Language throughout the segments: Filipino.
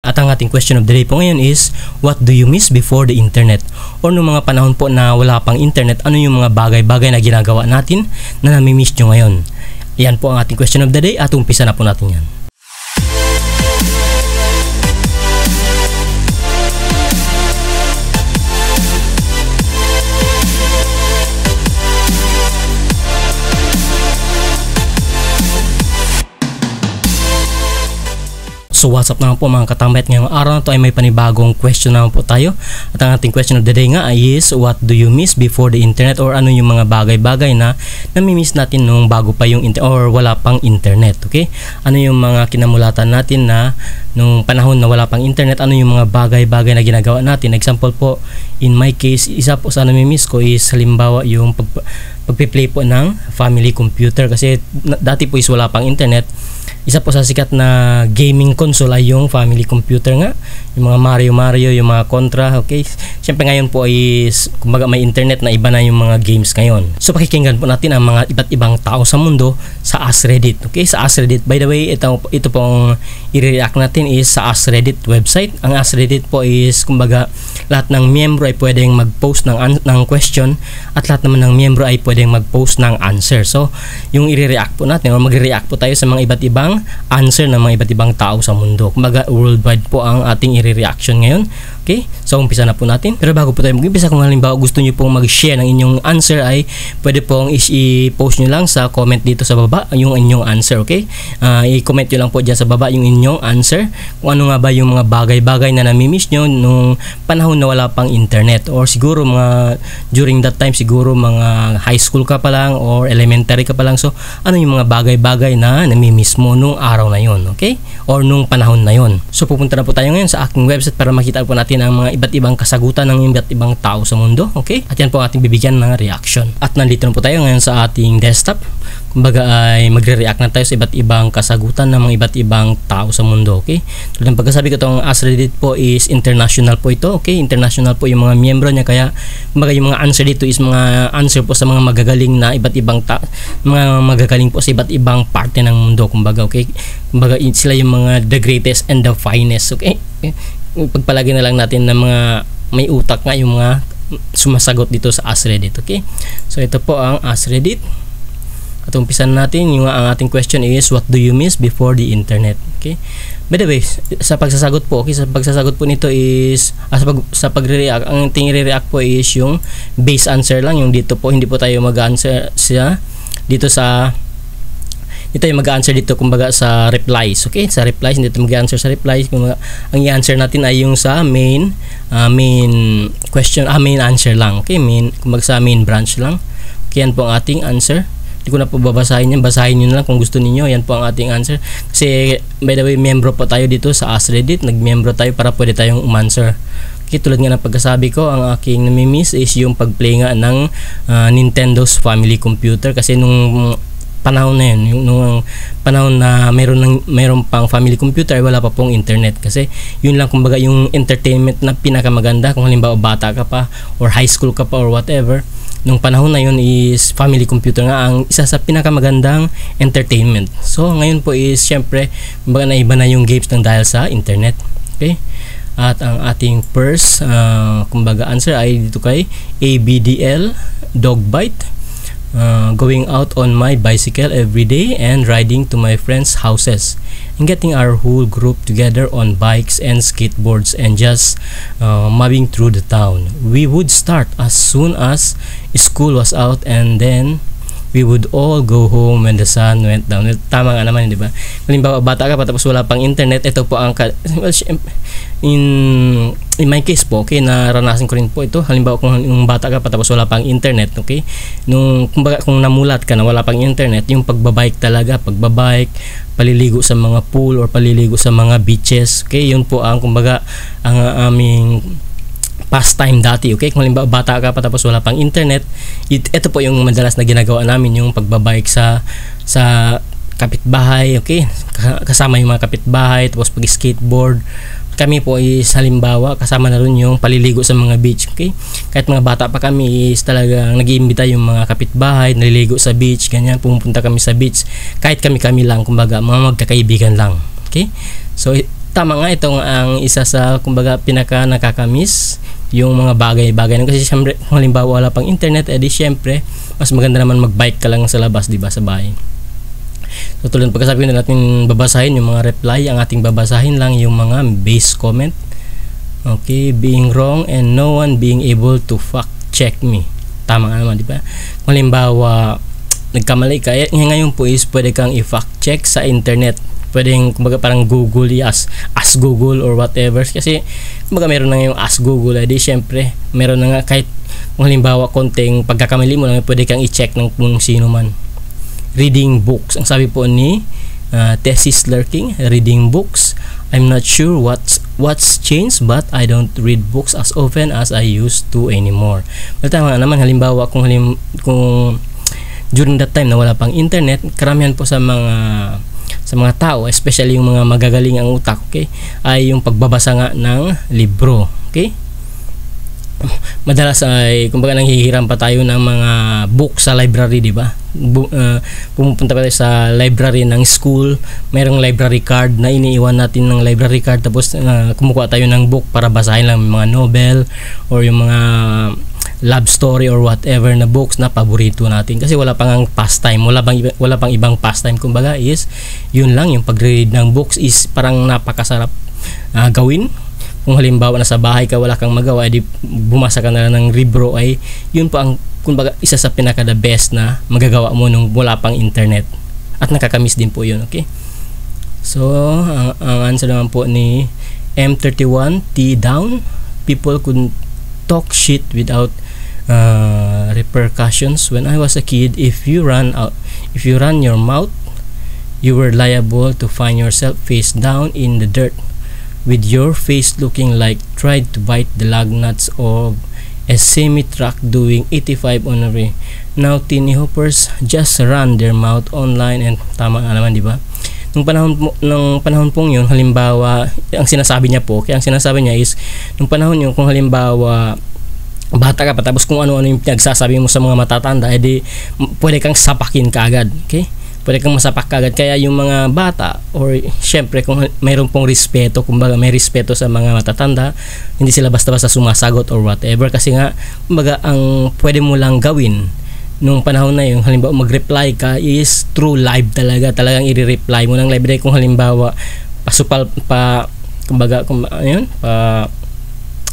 At ang ating question of the day po ngayon is, what do you miss before the internet? Or noong mga panahon po na wala pang internet, ano yung mga bagay-bagay na ginagawa natin na nami-miss nyo ngayon? Yan po ang ating question of the day at umpisa na po natin yan. So what's up naman po mga katambay, at ngayong araw na to ay may panibagong question naman po tayo. At ang ating question of the day nga is, what do you miss before the internet? Or ano yung mga bagay-bagay na nami-miss natin nung bago pa yung internet or wala pang internet, okay? Ano yung mga kinamulatan natin na nung panahon na wala pang internet, ano yung mga bagay-bagay na ginagawa natin? Example po, in my case, isa po sa nami-miss ko is halimbawa yung pagpe-play po ng family computer, kasi dati po is wala pang internet. Isa po sa sikat na gaming console ay yung family computer nga, yung mga Mario, yung mga Contra, okay? Siyempre ngayon po is kumbaga may internet na iba na yung mga games ngayon. So pakikinggan po natin ang mga iba't ibang tao sa mundo sa Ask Reddit, okay? Sa Ask Reddit, by the way, ito pong i-react natin is sa Ask Reddit website. Ang Ask Reddit po is kumbaga lahat ng miyembro ay pwedeng mag-post ng question at lahat naman ng miyembro ay pwedeng mag-post ng answer. So yung i-react po natin or magre-react po tayo sa mga iba't ibang answer ng mga iba't ibang tao sa mundo. Kumbaga worldwide po ang ating i-reaction ngayon. Okay? So umpisa na po natin. Pero bago po tayo mag-umpisa, kung halimbawa gusto niyo pong mag-share ng inyong answer ay pwede pong i-post niyo lang sa comment dito sa baba yung inyong answer, okay? I-comment niyo lang po diyan sa baba yung inyong answer. Kung ano nga ba yung mga bagay-bagay na nami-miss niyo nung panahon na wala pang internet, or siguro mga during that time siguro mga high school ka pa lang or elementary ka pa lang. So ano yung mga bagay-bagay na nami-miss mo nung araw na yon, okay? Or nung panahon na yon. So pupunta na po tayo ngayon sa aking website para makita po natin ang mga iba't ibang kasagutan ng iba't ibang tao sa mundo, okay? At yan po ang ating bibigyan ng reaction. At nandito na po tayo ngayon sa ating desktop. Kumbaga ay magre-react na tayo sa iba't ibang kasagutan ng mga iba't ibang tao sa mundo, okay? Tulad ng pagkasabi ko, itong Ask Reddit po is international po ito, okay? International po yung mga miyembro niya, kaya kumbaga yung mga answer dito is mga answer po sa mga magagaling na iba't ibang mga magagaling po sa iba't ibang parte ng mundo, kumbaga, okay? Kumbaga sila yung mga the greatest and the finest, okay? Pagpalagi na lang natin na mga may utak nga yung mga sumasagot dito sa Ask Reddit, okay? So ito po ang Ask Reddit. At umpisan natin, yung ang ating question is, what do you miss before the internet? Okay? By the way, sa pagsasagot po, okay, sa pagsasagot po nito is sa pagre-react, ang ating i-react po is yung base answer lang, yung dito po, hindi po tayo mag-answer dito yung mag-answer dito kumbaga sa replies, okay? Sa replies, hindi tayo mag-answer sa replies. Ang i-answer natin ay yung sa main question, main answer lang, okay? Kumbaga sa main branch lang. Okay, yan po ang ating answer. Hindi ko na po babasahin yan, basahin nyo na lang kung gusto niyo. Yan po ang ating answer. Kasi by the way, miyembro po tayo dito sa Ask Reddit. Nag-miyembro tayo para pwede tayong umanswer. Okay, tulad nga ng pagkasabi ko, ang aking nami-miss is yung pag-play nga ng Nintendo's family computer. Kasi nung panahon na yun, nung panahon na mayroon pang family computer, wala pa pong internet. Kasi yun lang kumbaga yung entertainment na pinakamaganda. Kung halimbawa bata ka pa or high school ka pa or whatever, nung panahon na yun is family computer nga ang isa sa pinakamagandang entertainment. So ngayon po is syempre kumbaga naiba na yung games ng dahil sa internet, okay? At ang ating first kumbaga answer ay dito kay ABDL Dogbite. Going out on my bicycle every day and riding to my friends' houses and getting our whole group together on bikes and skateboards and just mobbing through the town. We would start as soon as school was out and then we would all go home when the sun went down. Tama nga naman, di ba? Halimbawa bata ka pa tapos wala pang internet, ito po ang in my case po, okay, naranasan ko rin po ito. Halimbawa kung bata ka pa tapos wala pang internet, okay, kumbaga kung namulat ka na wala pang internet, yung pagbabike talaga, paliligo sa mga pool or paliligo sa mga beaches, okay, yun po ang kumbaga ang aming pastime dati, okay? Kung halimbawa bata ka pa tapos wala pang internet, ito po yung madalas na ginagawa namin, yung pagbabike sa kapitbahay, okay? Kasama yung mga kapitbahay, tapos pag-skateboard. Kami po is halimbawa kasama na rin yung paliligo sa mga beach, okay? Kahit mga bata pa kami is talagang nag-iimbita yung mga kapitbahay, naliligo sa beach, ganyan, pumupunta kami sa beach. Kahit kami lang, kumbaga mga magkakaibigan lang, okay? So tama nga, itong ang isa sa kumbaga pinaka nakakamiss yung mga bagay-bagay kasi syempre kung halimbawa wala pang internet, edi syempre mas maganda naman magbike ka lang sa labas, di ba, sa bahay. So tulad pagkasabi na natin babasahin yung mga reply, ang ating babasahin lang yung mga base comment. Okay, being wrong and no one being able to fact check me. Tama nga naman, di ba? Kung halimbawa nagkamali ka, ngayon po is pwede kang i-fact check sa internet. Pwedeng kumbaga parang Google, ask Google or whatever, kasi kumbaga meron na yung ask Google, edi syempre meron na nga, kahit kung halimbawa konting pagkakamali mo lang, pwede kang i-check ng kung sino man. Reading books, ang sabi po ni Thesis Lurking, reading books, I'm not sure what's changed, but I don't read books as often as I used to anymore. Well, tama naman, halimbawa kung during that time na wala pang internet, karamihan po sa mga tao, especially yung mga magagaling ang utak, okay, ay yung pagbabasa nga ng libro, okay. Madalas ay kumbaga nanghihiram pa tayo ng mga book sa library, di ba? Pumupunta pa tayo sa library ng school, mayroong library card na iniiwan natin ng library card, tapos kumukuha tayo ng book para basahin lang yung mga novel or yung mga love story or whatever na books na paborito natin, kasi wala pang pastime, wala pang ibang pastime. Kumbaga is yun lang, yung pagre-read ng books is parang napakasarap gawin. Kung halimbawa nasa bahay ka, wala kang magawa, edi bumasa ka na lang ng libro, ay yun po ang kumbaga isa sa pinaka the best na magagawa mo nung wala pang internet, at nakakamiss din po yun, okay. So ang answer naman po ni M31T down, people could talk shit without repercussions. When I was a kid, if you run your mouth, you were liable to find yourself face down in the dirt with your face looking like tried to bite the lug nuts of a semi-truck doing 85 on a way. Now teeny hoppers just run their mouth online, and tama na naman, di ba? Nung panahon pong yun, halimbawa ang sinasabi niya is nung panahon yun, kung halimbawa bata ka pa, tapos kung ano-ano yung pinagsasabi mo sa mga matatanda, edi pwede kang sapakin kaagad, okay? Pwede kang masapak kaagad. Kaya yung mga bata, or syempre kung mayroon pong respeto, kumbaga may respeto sa mga matatanda, hindi sila basta-basta sumasagot or whatever, kasi nga kumbaga ang pwede mo lang gawin nung panahon na yun, halimbawa mag-reply ka is through live talagang i-reply mo ng live. Kung halimbawa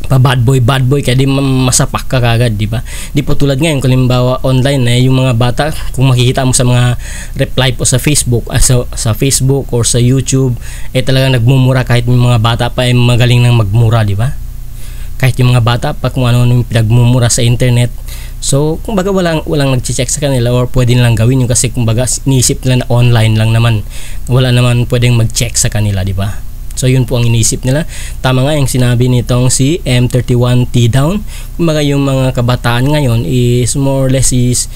bad boy kaya di masapak ka kagad, di ba? Di po tulad ngayon, kung halimbawa online na yung mga bata, kung makikita mo sa mga reply po sa Facebook, sa Facebook or sa YouTube, talagang nagmumura, kahit yung mga bata pa ay magaling nang magmura, di ba? Kahit yung mga bata pa kung ano yung pinagmumura sa internet. So kumbaga walang nagche-check sa kanila, or pwede nilang gawin yung, kasi kumbaga iniisip nila na online lang naman, wala naman pwedeng mag-check sa kanila, di ba? So yun po ang iniisip nila. Tama nga yung sinabi nitong si M31T down. Kumbaga yung mga kabataan ngayon is more or less is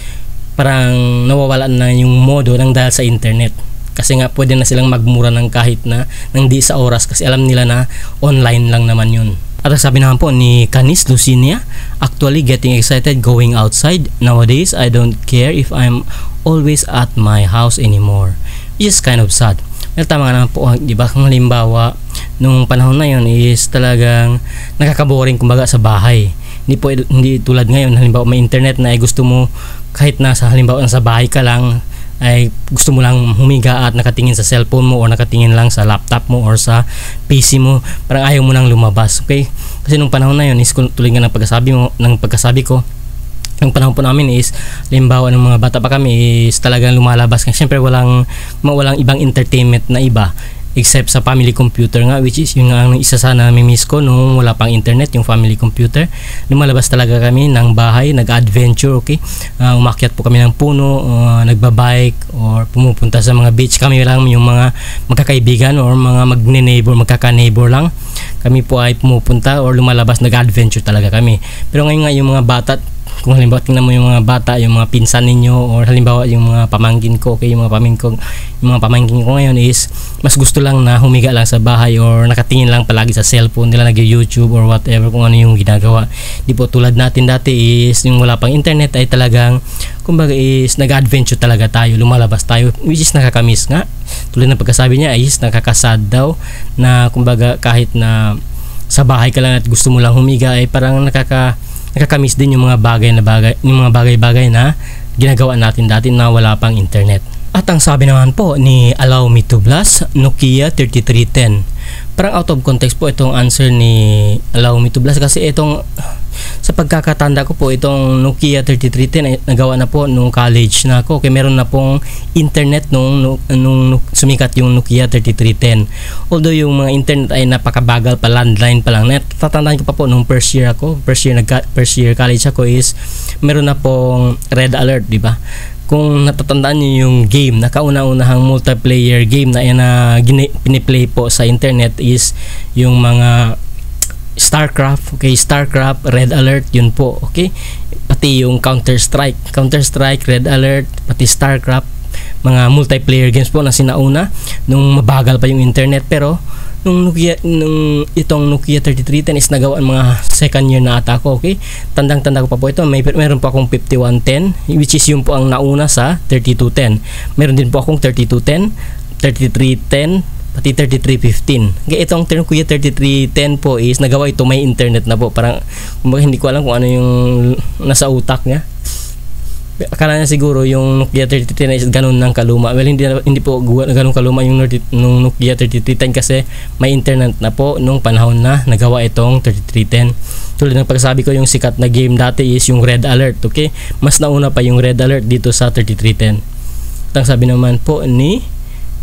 parang nawawalan na yung modo ng dahil sa internet. Kasi nga pwede na silang magmura ng kahit na ng di sa oras, kasi alam nila na online lang naman yun. At sabi naman po ni Canis Lucinia, actually getting excited going outside. Nowadays, I don't care if I'm always at my house anymore. Which is kind of sad. Well, tama nga naman po, di ba? Kung halimbawa nung panahon na yun is talagang nakakaboring kumbaga sa bahay. Hindi tulad ngayon, halimbawa may internet na ay gusto mo, kahit nasa halimbawa nasa bahay ka lang, ay gusto mo lang humiga at nakatingin sa cellphone mo, or nakatingin lang sa laptop mo or sa PC mo, parang ayaw mo nang lumabas, okay? Kasi nung panahon na yun is tulad nga ng pagkasabi ko, yung panahon po namin is halimbawa ng mga bata pa kami is talagang lumalabas, kasi syempre walang ibang entertainment na iba except sa family computer nga, which is yung ang isa sa nami-miss ko nung wala pang internet, yung family computer. Lumalabas talaga kami ng bahay, nag-adventure, okay? Umakyat po kami ng puno, nagbabike, or pumupunta sa mga beach. Kami lang yung mga magkakaibigan or mga magkaka-neighbor lang. Kami po ay pumupunta or lumalabas, nag-adventure talaga kami. Pero ngayon nga yung mga bata, kung halimbawa tingnan mo yung mga bata, yung mga pinsan ninyo, or halimbawa yung mga pamangkin ko, okay, yung mga pamangkin ko ngayon is mas gusto lang na humiga lang sa bahay, or nakatingin lang palagi sa cellphone nila, nag-YouTube or whatever kung ano yung ginagawa. Di po tulad natin dati is yung wala pang internet ay talagang kumbaga is nag-adventure talaga tayo, lumalabas tayo, which is nakakamiss nga. Tulad ng pagkasabi niya is nakakasad daw na kumbaga kahit na sa bahay ka lang at gusto mo lang humiga ay parang nakakamiss din yung mga bagay-bagay na ginagawa natin dati na wala pang internet. At ang sabi naman po ni Allow Me to Blast, Nokia 3310. Parang out of context po itong answer ni Allow Me to Blast kasi itong sa pagkakatanda ko po itong Nokia 3310 ay nagawa na po nung college na ako. Okay, meron na pong internet nung sumikat yung Nokia 3310. Although yung mga internet ay napakabagal pa, landline pa lang. Natatandaan ko pa po nung first year college ako is meron na pong red alert, di ba? Kung natatandaan niyo yung game, nakauna-unahang multiplayer game na piniplay po sa internet is yung mga StarCraft, okay, StarCraft, Red Alert, yun po, okay? Pati yung Counter-Strike, Red Alert, pati StarCraft, mga multiplayer games po na sinauna nung mabagal pa yung internet. Pero nung itong Nokia 3310 is nagawa mga second year na ata ko, okay? Tandang-tanda ko pa po ito. Meron po akong 5110 which is yung po ang nauna sa 3210. Meron din po akong 3210, 3310, pati 3315. Okay, itong Nokia 3310 po is nagawa ito may internet na po. Parang hindi ko alam kung ano yung nasa utak niya. Akala niya siguro yung Nokia 3310 is ganun ng kaluma. Well, hindi po ganun kaluma yung Nokia 3310 kasi may internet na po nung panahon na nagawa itong 3310. Tulad ng pagsabi ko, yung sikat na game dati is yung Red Alert, okay? Mas nauna pa yung Red Alert dito sa 3310. Ang sabi naman po ni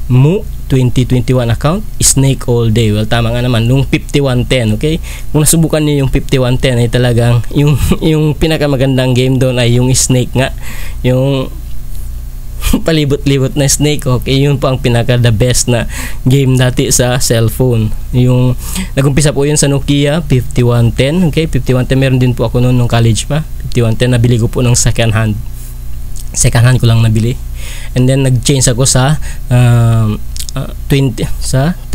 Mu 2021 account, Snake All Day. Well, tama nga naman, nung 5110, okay? Kung nasubukan niyo yung 5110 ay talagang yung pinakamagandang game doon ay yung Snake nga. Yung palibot-libot na Snake, okay? Yun po ang pinaka the best na game dati sa cellphone. Yung nagumpisa po yun sa Nokia 5110, okay? 5110 meron din po ako noon nung college pa. 5110 nabili ko po ng second hand ko lang nabili. And then nag-change ako sa 3210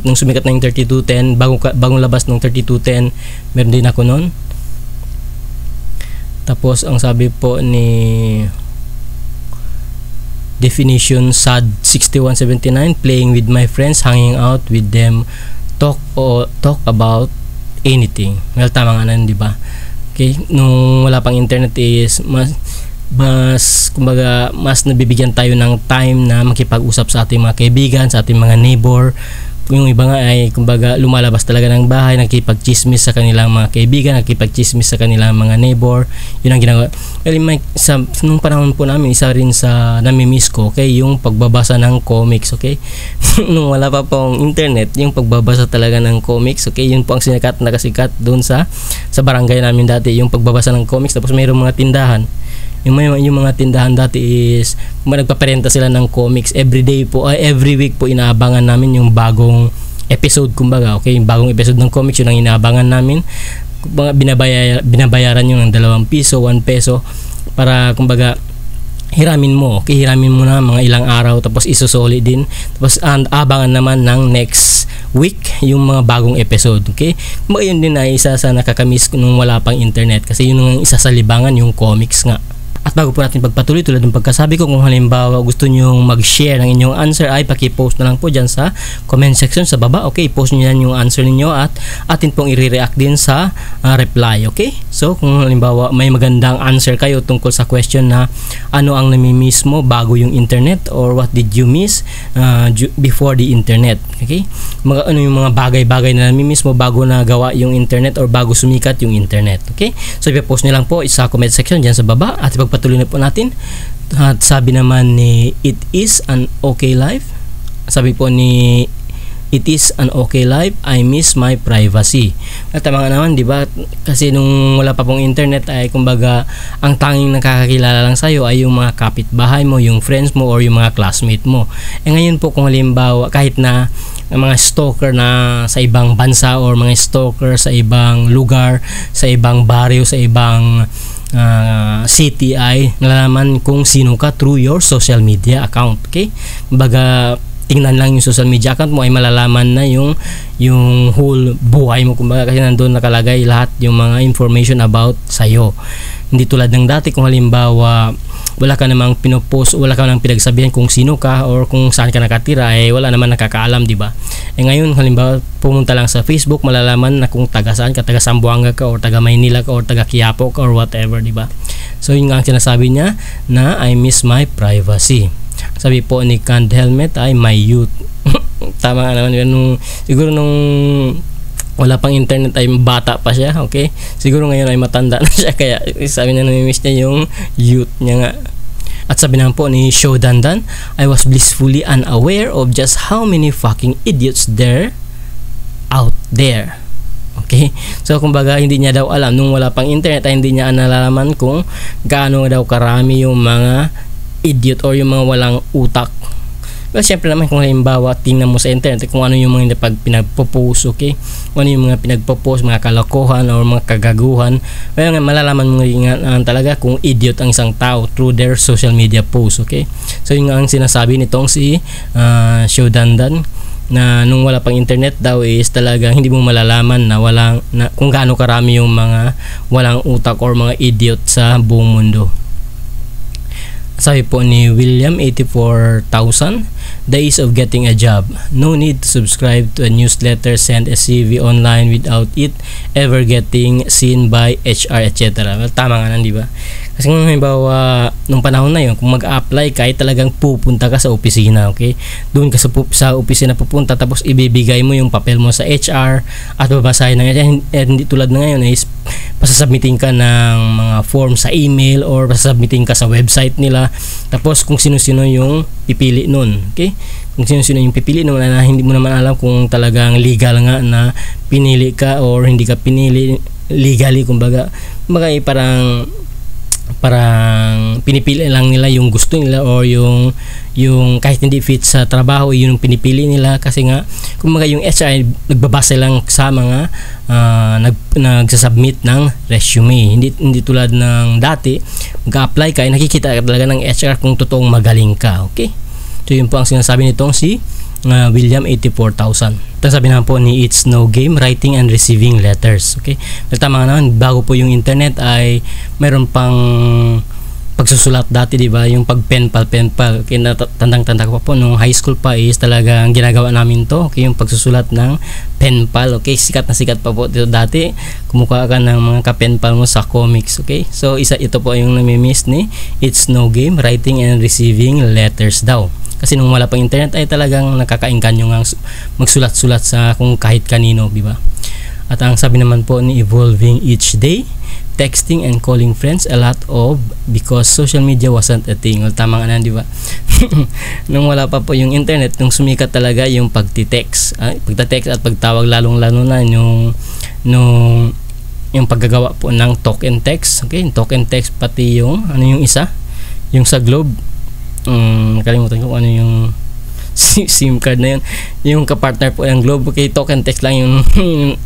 nung sumikat na yung 3210, bagong labas ng 3210 meron din ako noon. Tapos ang sabi po ni definition sad 6179, playing with my friends, hanging out with them, talk about anything. Well, tama nga na, di ba? Okay, nung wala pang internet is kumbaga mas nabibigyan tayo ng time na makipag-usap sa ating mga kaibigan, sa ating mga neighbor. Yung iba nga ay kumbaga lumalabas talaga ng bahay, nakikipag-chismis sa kanilang mga kaibigan, nakikipag-chismis sa kanilang mga neighbor. Yun ang ginagawa. Well, nung panahon po namin, isa rin sa nami-miss ko, okay, yung pagbabasa ng comics, okay? Nung wala pa pong internet, yung pagbabasa talaga ng comics, okay? Yun po ang nakasikat doon sa barangay namin dati, yung pagbabasa ng comics. Tapos mayroong mga tindahan. Yung mga tindahan dati is nagpaparenta sila ng comics every week po. Inaabangan namin yung bagong episode, kumbaga, okay, yung bagong episode ng comics, yun ang inaabangan namin. Kumbaga binabayaran yung ng 2 piso, 1 peso para kumbaga hiramin mo na mga ilang araw, tapos isusoli din, tapos abangan naman ng next week yung mga bagong episode, okay? Kumbaga yun din ay isa sa nakakamiss nung wala pang internet kasi yun ang isa sa libangan, yung comics nga. At bago po natin pagpatuloy, tulad ng pagkasabi ko, kung halimbawa gusto nyo mag-share ng inyong answer ay paki-post na lang po dyan sa comment section sa baba. Okay, post nyo yan yung answer ninyo at atin pong i-react din sa reply. Okay, so kung halimbawa may magandang answer kayo tungkol sa question na ano ang nami-miss mo bago yung internet, or what did you miss before the internet, okay? Ano yung mga bagay-bagay na nami-miss mo bago nagawa yung internet or bago sumikat yung internet, okay? So i-post nyo lang po sa comment section dyan sa baba at patuloy na po natin. At sabi naman ni It Is an Okay Life, sabi po ni It Is an Okay Life, I miss my privacy. At tama nga naman, di ba? Kasi nung wala pa pong internet ay kumbaga ang tanging nakakakilala lang sa'yo ay yung mga kapitbahay mo, yung friends mo, or yung mga classmate mo. Ngayon po kung halimbawa kahit na mga stalker na sa ibang bansa or mga stalker sa ibang lugar, sa ibang baryo, sa ibang city ay nalalaman kung sino ka through your social media account, okay? Kumbaga tingnan lang yung social media account mo ay malalaman na yung whole buhay mo, kumbaga, kasi nandun nakalagay lahat yung mga information about sa'yo. Hindi tulad ng dati kung halimbawa wala ka namang pinopost, wala ka namang pinagsabihan kung sino ka or kung saan ka nakatira, wala naman nakakaalam, di ba? Ngayon halimbawa pumunta lang sa Facebook, malalaman na kung taga saan ka, taga Zamboanga ka or taga Maynila ka or taga Quiapo ka or whatever, di ba? So yun nga ang sinasabi niya na I miss my privacy. Sabi po ni Canned Helmet ay my youth. Tama nga naman, siguro nung wala pang internet ay bata pa siya, okay? Siguro ngayon ay matanda na siya, kaya sabi niya namimiss niya yung youth niya nga. At sabi naman po ni Show Dandan, I was blissfully unaware of just how many fucking idiots there out there. Okay? So kumbaga hindi niya daw alam nung wala pang internet ay hindi niya nalalaman kung gaano daw karami yung mga idiot or yung mga walang utak. Well, syempre naman kung halimbawa tingnan mo sa internet kung ano yung mga pinagpo-post, okay? Kung ano yung mga pinagpo-post, mga kalokohan or mga kagaguhan, well, malalaman mo nga talaga kung idiot ang isang tao through their social media posts, okay? So yun nga ang sinasabi nitong si Show Dandan, na nung wala pang internet daw is talagang hindi mo malalaman na kung gaano karami yung mga walang utak or mga idiot sa buong mundo. Sabi po ni William 84,000, the ease of getting a job. No need to subscribe to a newsletter, send a CV online without it ever getting seen by HR, etc. Well, tama nga nan, di ba? Kasi kung halimbawa nung panahon na yun, kung mag-apply ka ay talagang pupunta ka sa opisina, okay? Doon ka sa opisina pupunta, tapos ibibigay mo yung papel mo sa HR at babasahin na yan. Hindi tulad na ngayon is pasasubmitin ka ng mga form sa email or pasasubmitin ka sa website nila, tapos kung sino-sino yung pipili nun, okay? Kung sino-sino yung pipili nun na hindi mo naman alam kung talagang legal nga na pinili ka or hindi ka pinili legally, kumbaga parang pinipili lang nila yung gusto nila or yung kahit hindi fit sa trabaho, yun yung pinipili nila. Kasi nga kumbaga yung HR nagbabase lang sa mga nagsasubmit ng resume, hindi tulad ng dati mag-apply ka ay nakikita ka talaga ng HR kung totoong magaling ka, okay? So yun po ang sinasabi nitong si William 84,000. Tapos sabi naman po ni It's No Game, writing and receiving letters, okay? Tama nga naman, bago po yung internet ay meron pang pagsusulat dati, di ba? Yung pen pal. Okay, tandang-tanda ko pa po nung high school pa is talagang ginagawa namin to, okay? Yung pagsusulat ng pen pal, okay? Sikat na sikat pa po dito dati. Kumukuha ka ng mga pen pal mo sa comics, okay? So ito po yung namimiss ni It's No Game, writing and receiving letters daw. Kasi nung wala pang internet ay talagang nakakaingganyo nga magsulat-sulat sa kung kahit kanino, di ba? At ang sabi naman po ni Evolving Each Day, texting and calling friends a lot of because social media wasn't a thing. Well, tama nga na, di ba? Nung wala pa po yung internet, nung sumikat talaga yung pagtitext at pagtawag, lalong-lalo na yung paggagawa po ng talk and text, okay? Talk and text, pati yung yung isa, yung sa Globe, nakalimutan ko ano yung SIM card na yun, yung kapartner po ng Globe, okay? Talk and text lang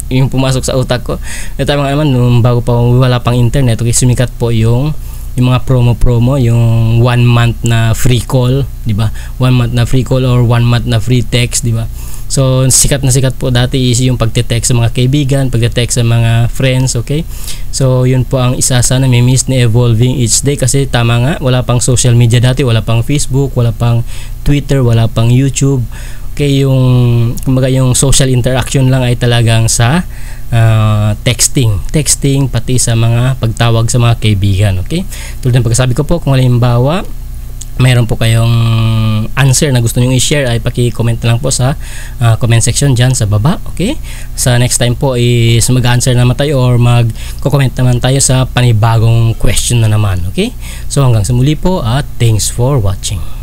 yung pumasok sa utak ko. Tama nga naman, nung bago pa wala pang internet, okay, sumikat po yung mga promo, yung 1 month na free call, di ba? 1 month na free call or 1 month na free text, di ba? So sikat na sikat po dati is yung pagte-text sa mga kaibigan, pagte-text sa mga friends, okay? So yun po ang isa sa nami-miss ni Evolving Each Day, kasi tama nga, wala pang social media dati, wala pang Facebook, wala pang Twitter, wala pang YouTube. Okay, yung kumbaga yung social interaction lang ay talagang sa texting pati sa mga pagtawag sa mga kaibigan, okay? Tulad ng pagsasabi ko po, kung halimbawa mayroon po kayong answer na gusto nyo i-share ay paki-comment na lang po sa comment section dyan sa baba, okay? Sa next time po is mag-answer naman tayo or mag-comment naman tayo sa panibagong question na naman, okay? So hanggang sa muli po at thanks for watching.